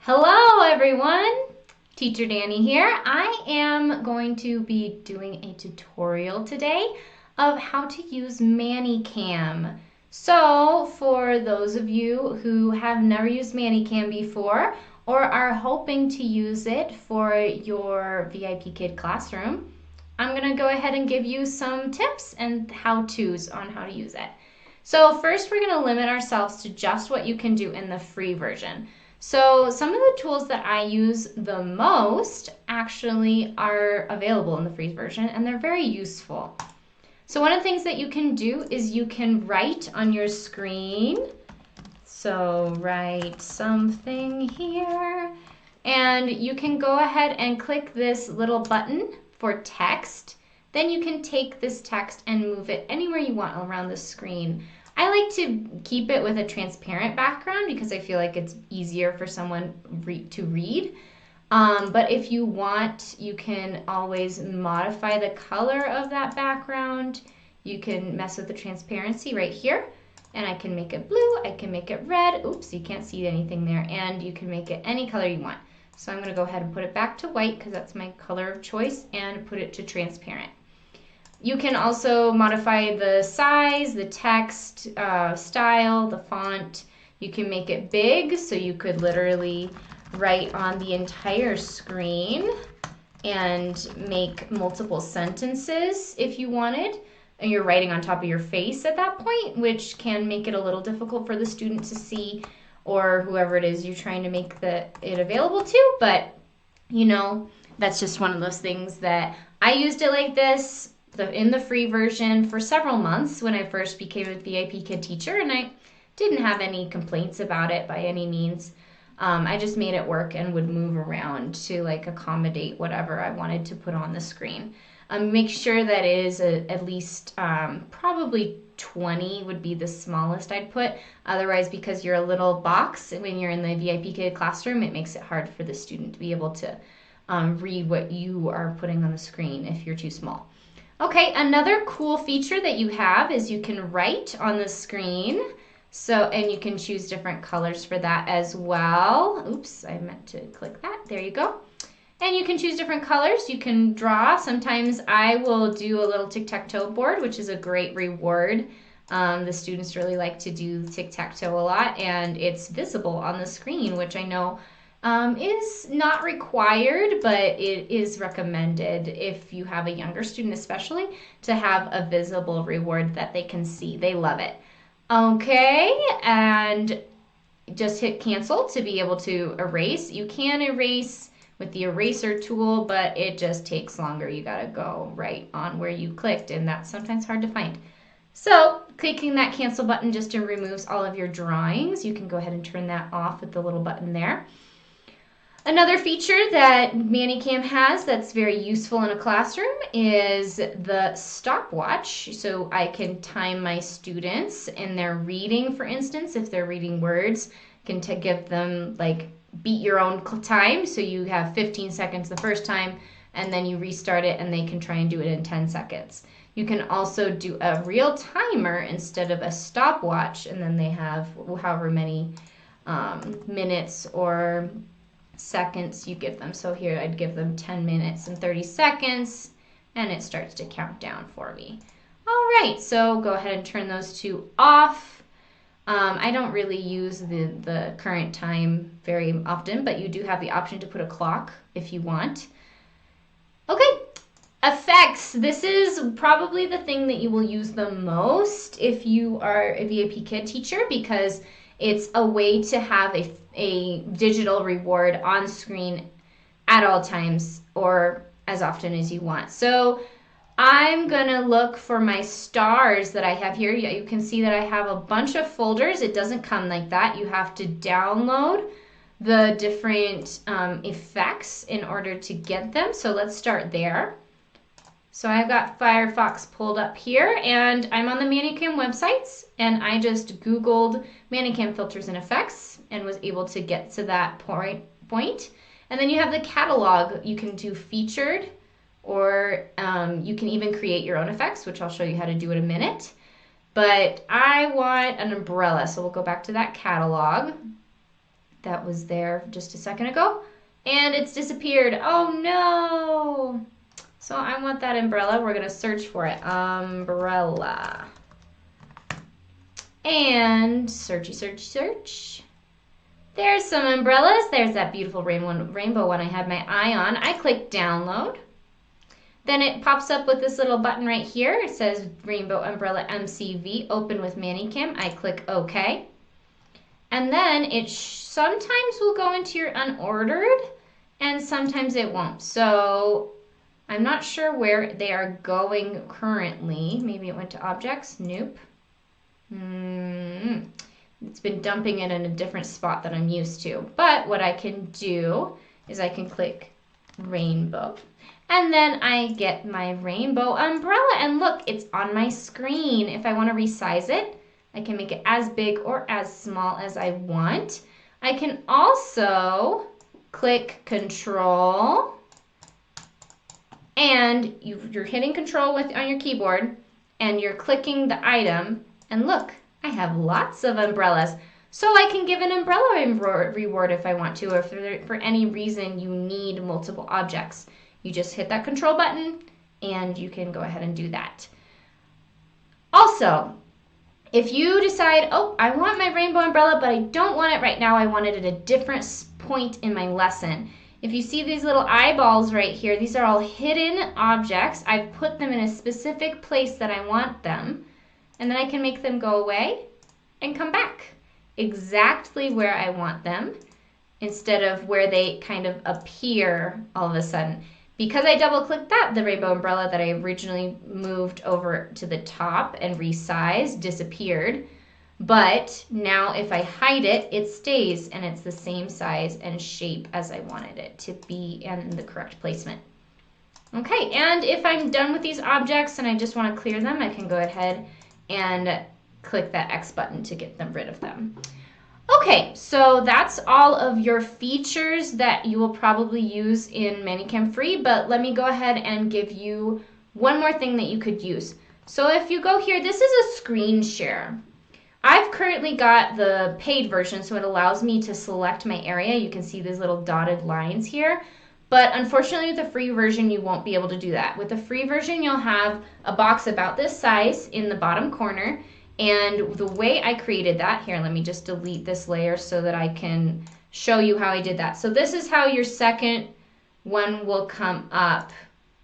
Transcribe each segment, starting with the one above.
Hello everyone, Teacher Danny here. I am going to be doing a tutorial today of how to use ManyCam. So for those of you who have never used ManyCam before or are hoping to use it for your VIPKid classroom, I'm going to go ahead and give you some tips and how-tos on how to use it. So first we're going to limit ourselves to just what you can do in the free version. So some of the tools that I use the most actually are available in the free version and they're very useful. So one of the things that you can do is you can write on your screen. So write something here and you can go ahead and click this little button for text. Then you can take this text and move it anywhere you want around the screen. I like to keep it with a transparent background because I feel like it's easier for someone to read. But if you want, you can always modify the color of that background. You can mess with the transparency right here. And I can make it blue, I can make it red. Oops, you can't see anything there. And you can make it any color you want. So I'm going to go ahead and put it back to white because that's my color of choice and put it to transparent. You can also modify the size, the text style, the font. You can make it big, so you could literally write on the entire screen and make multiple sentences if you wanted. And you're writing on top of your face at that point, which can make it a little difficult for the student to see or whoever it is you're trying to make it available to. But, you know, that's just one of those things that I used it like this in the free version for several months when I first became a VIPKid teacher, and I didn't have any complaints about it by any means. I just made it work and would move around to like accommodate whatever I wanted to put on the screen. Make sure that it is at least probably 20 would be the smallest I'd put. Otherwise, because you're a little box when you're in the VIPKid classroom, it makes it hard for the student to be able to read what you are putting on the screen if you're too small. Okay, another cool feature that you have is you can write on the screen. And you can choose different colors for that as well. Oops, I meant to click that. There you go. And you can choose different colors. You can draw. Sometimes I will do a little tic-tac-toe board, which is a great reward. The students really like to do tic-tac-toe a lot, and it's visible on the screen, which I know is not required, but it is recommended if you have a younger student especially to have a visible reward that they can see. They love it. Okay, and just hit cancel to be able to erase. You can erase with the eraser tool, but it just takes longer. You gotta go right on where you clicked, and that's sometimes hard to find. So clicking that cancel button just removes all of your drawings. You can go ahead and turn that off with the little button there. Another feature that ManyCam has that's very useful in a classroom is the stopwatch. So I can time my students in their reading, for instance, if they're reading words, can give them like beat your own time. So you have 15 seconds the first time and then you restart it and they can try and do it in 10 seconds. You can also do a real timer instead of a stopwatch, and then they have however many minutes or seconds you give them. So here I'd give them 10 minutes and 30 seconds and it starts to count down for me. All right, so go ahead and turn those two off. I don't really use the current time very often, but you do have the option to put a clock if you want. Okay, effects. This is probably the thing that you will use the most if you are a VIPKid teacher, because it's a way to have a digital reward on screen at all times or as often as you want. So I'm gonna look for my stars that I have here. You can see that I have a bunch of folders. It doesn't come like that. You have to download the different effects in order to get them. So let's start there. So I've got Firefox pulled up here, and I'm on the ManyCam websites, and I just Googled ManyCam filters and effects and was able to get to that point. And then you have the catalog. You can do featured, or you can even create your own effects, which I'll show you how to do in a minute. But I want an umbrella, so we'll go back to that catalog. that was there just a second ago, and it's disappeared. Oh no! So I want that umbrella. We're gonna search for it. Umbrella. And searchy, search, search. There's some umbrellas. There's that beautiful rainbow one I had my eye on. I click download. Then it pops up with this little button right here. It says Rainbow Umbrella MCV, open with ManyCam. I click OK. And then it sometimes will go into your unordered and sometimes it won't. So I'm not sure where they are going currently. Maybe it went to objects. Nope. It's been dumping it in a different spot than I'm used to. But what I can do is I can click rainbow. And then I get my rainbow umbrella. And look, it's on my screen. If I want to resize it, I can make it as big or as small as I want. I can also click Control. And you're hitting Control on your keyboard. And you're clicking the item. And look, I have lots of umbrellas. So I can give an umbrella reward if I want to, or if for any reason you need multiple objects. You just hit that Control button and you can go ahead and do that. Also, if you decide, oh, I want my rainbow umbrella, but I don't want it right now, I want it at a different point in my lesson. If you see these little eyeballs right here, these are all hidden objects. I've put them in a specific place that I want them. And then I can make them go away and come back exactly where I want them instead of where they kind of appear all of a sudden. Because I double clicked that, the rainbow umbrella that I originally moved over to the top and resized disappeared. But now if I hide it, it stays and it's the same size and shape as I wanted it to be in the correct placement. Okay, and if I'm done with these objects and I just want to clear them, I can go ahead and click that X button to get rid of them. Okay, so that's all of your features that you will probably use in ManyCam Free, but let me go ahead and give you one more thing that you could use. So if you go here, this is a screen share. I've currently got the paid version, so it allows me to select my area. You can see these little dotted lines here. But unfortunately, with the free version, you won't be able to do that. With the free version, you'll have a box about this size in the bottom corner. And the way I created that, here, let me just delete this layer so that I can show you how I did that. So this is how your second one will come up.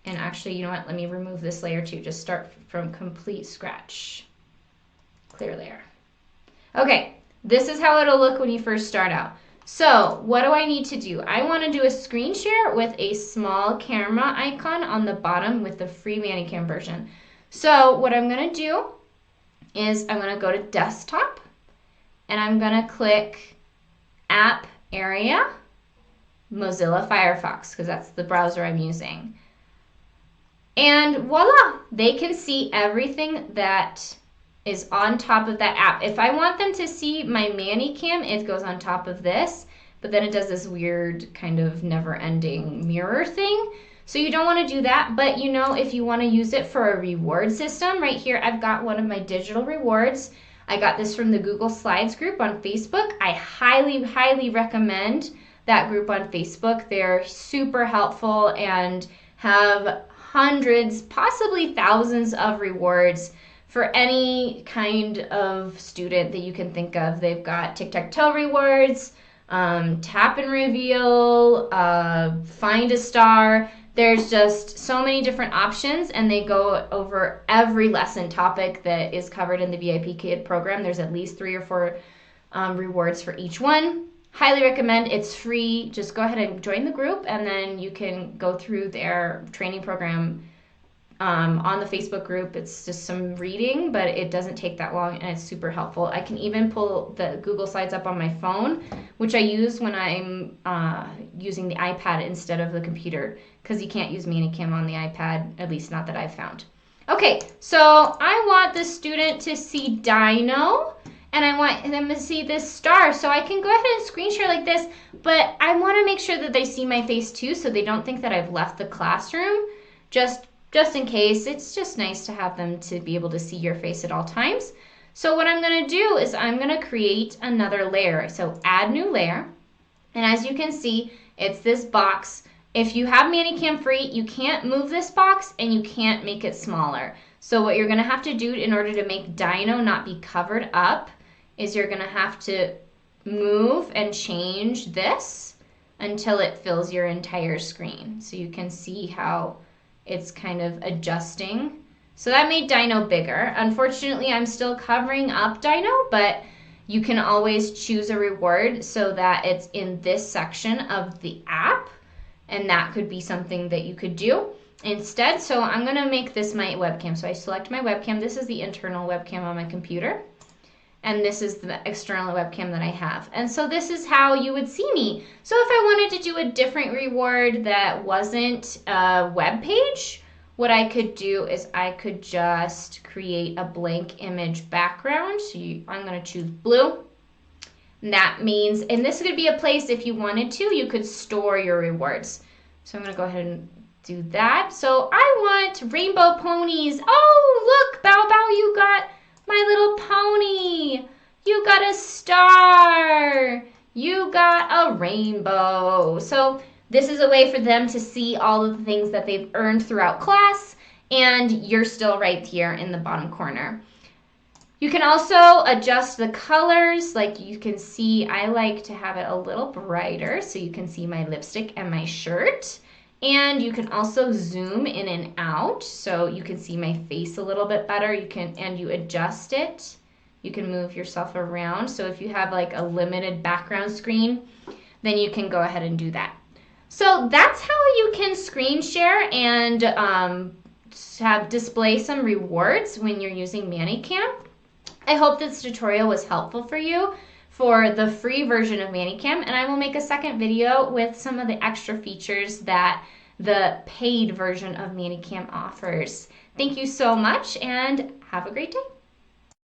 And actually, you know what? Let me remove this layer too. Just start from complete scratch. Clear layer. Okay, this is how it'll look when you first start out. So what do I need to do? I want to do a screen share with a small camera icon on the bottom with the free ManyCam version. So what I'm going to do is I'm going to go to desktop and I'm going to click app area, Mozilla Firefox, because that's the browser I'm using. And voila, they can see everything that is on top of that app. If I want them to see my ManyCam, it goes on top of this, but then it does this weird kind of never-ending mirror thing. So you don't want to do that, but you know, if you want to use it for a reward system, right here I've got one of my digital rewards. I got this from the Google Slides group on Facebook. I highly, highly recommend that group on Facebook. They're super helpful and have hundreds, possibly thousands of rewards for any kind of student that you can think of. They've got tic-tac-toe rewards, tap and reveal, find a star. There's just so many different options, and they go over every lesson topic that is covered in the VIPKid program. There's at least 3 or 4 rewards for each one. Highly recommend. It's free. Just go ahead and join the group, and then you can go through their training program on the Facebook group. It's just some reading, but it doesn't take that long and it's super helpful. I can even pull the Google Slides up on my phone, which I use when I'm using the iPad instead of the computer, because you can't use ManyCam on the iPad, at least not that I've found. Okay, so I want the student to see Dino, and I want them to see this star. So I can go ahead and screen share like this, but I want to make sure that they see my face too, so they don't think that I've left the classroom. Just in case, it's just nice to have them to be able to see your face at all times. So what I'm going to do is I'm going to create another layer. So add new layer. And as you can see, it's this box. If you have ManyCam free, you can't move this box and you can't make it smaller. So what you're gonna have to do in order to make Dino not be covered up is you're gonna have to move and change this until it fills your entire screen. So you can see how it's kind of adjusting. So that made Dino bigger. Unfortunately, I'm still covering up Dino, but you can always choose a reward so that it's in this section of the app, and that could be something that you could do instead. So I'm gonna make this my webcam. So I select my webcam. This is the internal webcam on my computer, and this is the external webcam that I have. And so this is how you would see me. So if I wanted to do a different reward that wasn't a web page, what I could do is I could just create a blank image background. So I'm going to choose blue. And that means, and this could be a place if you wanted to, you could store your rewards. So I'm going to go ahead and do that. So I want rainbow ponies. Oh, look, Bow Bow, you got my little pony. You got a star. You got a rainbow. So this is a way for them to see all of the things that they've earned throughout class, and you're still right here in the bottom corner. You can also adjust the colors. Like you can see, I like to have it a little brighter so you can see my lipstick and my shirt. And you can also zoom in and out so you can see my face a little bit better. And you adjust it. You can move yourself around. So if you have like a limited background screen, then you can go ahead and do that. So that's how you can screen share and display some rewards when you're using ManyCam. I hope this tutorial was helpful for you for the free version of ManyCam, and I will make a second video with some of the extra features that the paid version of ManyCam offers. Thank you so much and have a great day.